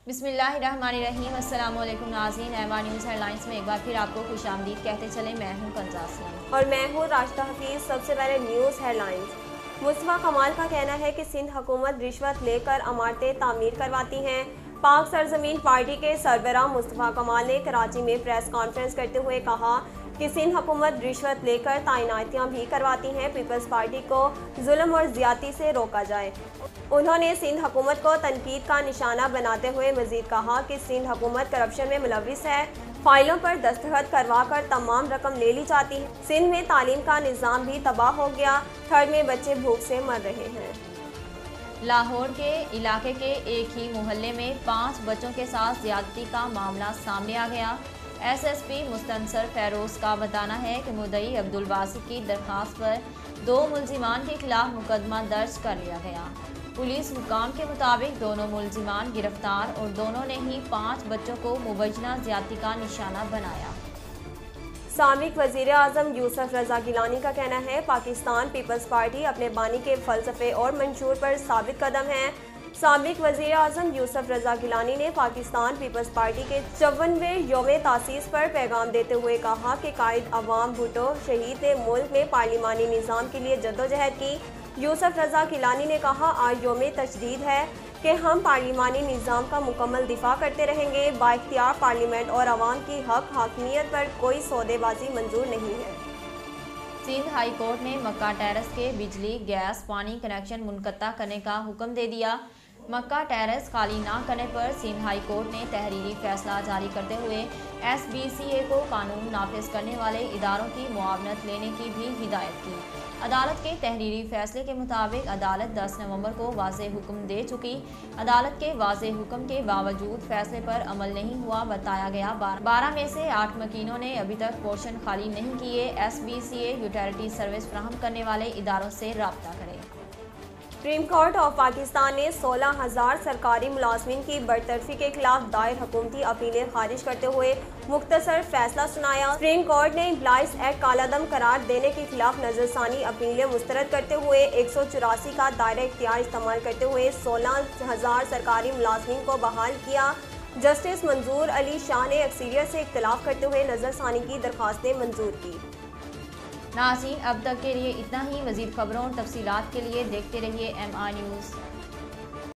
बिस्मिल्लाहिर्रहमानिर्रहीम। अस्सलाम वालेकुम नाज़रीन। एमा न्यूज़ हेडलाइंस में एक बार फिर आपको खुशामदीद कहते चले। मैं हूं कंज़ा असलम और मैं हूं राशिदा हफीज़। सबसे पहले न्यूज़ हेडलाइंस। मुस्तफ़ा कमाल का कहना है कि सिंध हुकूमत रिश्वत लेकर इमारतें तामीर करवाती हैं। पाक सरजमीन पार्टी के सरबराह मुस्तफ़ा कमाल ने कराची में प्रेस कॉन्फ्रेंस करते हुए कहा कि सिंध हुकूमत रिश्वत लेकर तैनातियाँ भी करवाती हैं। पीपल्स पार्टी को जुल्म और ज़्यादती से रोका जाए। उन्होंने सिंध हुकूमत को तनकीद का निशाना बनाते हुए मज़ीद कहा कि सिंध हुकूमत करप्शन में मुलविस है। फाइलों पर दस्तखत करवा कर तमाम रकम ले ली जाती है। सिंध में तालीम का निज़ाम भी तबाह हो गया। थर्ड में बच्चे भूख से मर रहे हैं। लाहौर के इलाके के एक ही मोहल्ले में 5 बच्चों के साथ ज्यादती का मामला सामने आ गया। SSP मुस्तनसर फैरोज का बताना है कि मुद्दई अब्दुल बासित की दरख्वास्त पर 2 मुलजिमान के खिलाफ मुकदमा दर्ज कर लिया गया। पुलिस हुकाम के मुताबिक दोनों मुलजिमान गिरफ्तार और दोनों ने ही 5 बच्चों को मुबैना ज्यादती का निशाना बनाया। साबिक वज़ीर आज़म यूसुफ रज़ा गिलानी का कहना है पाकिस्तान पीपल्स पार्टी अपने बानी के फ़लसफ़े और मंशूर पर साबित कदम है। साबिक वज़ीर आज़म यूसुफ रज़ा गिलानी ने पाकिस्तान पीपल्स पार्टी के 54वें यौम तासीस पर पैगाम देते हुए कहा कि कायद अवाम भुट्टो शहीद ने मुल्क में पार्लिमानी निज़ाम के लिए जद्दोजहद की। यूसुफ रज़ा गिलानी ने कहा आज यौम तशरीद है कि हम पार्लिमानी निज़ाम का मुकम्मल दिफा करते रहेंगे। बाइख्तियार पार्लियामेंट और अवाम की हक हाकिमियत पर कोई सौदेबाजी मंजूर नहीं है। सिंध हाई कोर्ट ने मक्का टेरेस के बिजली गैस पानी कनेक्शन मुनक़ता करने का हुक्म दे दिया। मक्का टेरेस खाली ना करने पर सिंध हाई कोर्ट ने तहरीरी फैसला जारी करते हुए SBCA को कानून नाफिज करने वाले इदारों की मुआवनत लेने की भी हिदायत की। अदालत के तहरीरी फैसले के मुताबिक अदालत 10 नवंबर को वाज़ेह हुक्म दे चुकी। अदालत के वाज़ेह हुक्म के बावजूद फैसले पर अमल नहीं हुआ। बताया गया 12 में से 8 मकीनों ने अभी तक पोर्शन खाली नहीं किए। SBCA यूटिलिटी सर्विस फराहम करने वाले इदारों से रब्ता करें। सुप्रीम कोर्ट ऑफ पाकिस्तान ने 16,000 सरकारी मुलाजमीन की बरतरफी के खिलाफ दायर हुकूमती अपीलें खारिज करते हुए मुख्तसर फैसला सुनाया। सुप्रीम कोर्ट ने एम्प्लॉइज एक्ट कालादम करार देने के खिलाफ नजरसानी अपीलें मुस्तरद करते हुए 184 का दायरा इख्तियार इस्तेमाल करते हुए 16,000 सरकारी मुलाजमीन को बहाल किया। जस्टिस मंजूर अली शाह ने अक्सरियत से इख्तिलाफ करते हुए नजरसानी की दरख्वास्तें मंजूर की। नाज़रीन अब तक के लिए इतना ही। मज़ीद खबरों और तफसीलात के लिए देखते रहिए MR न्यूज़।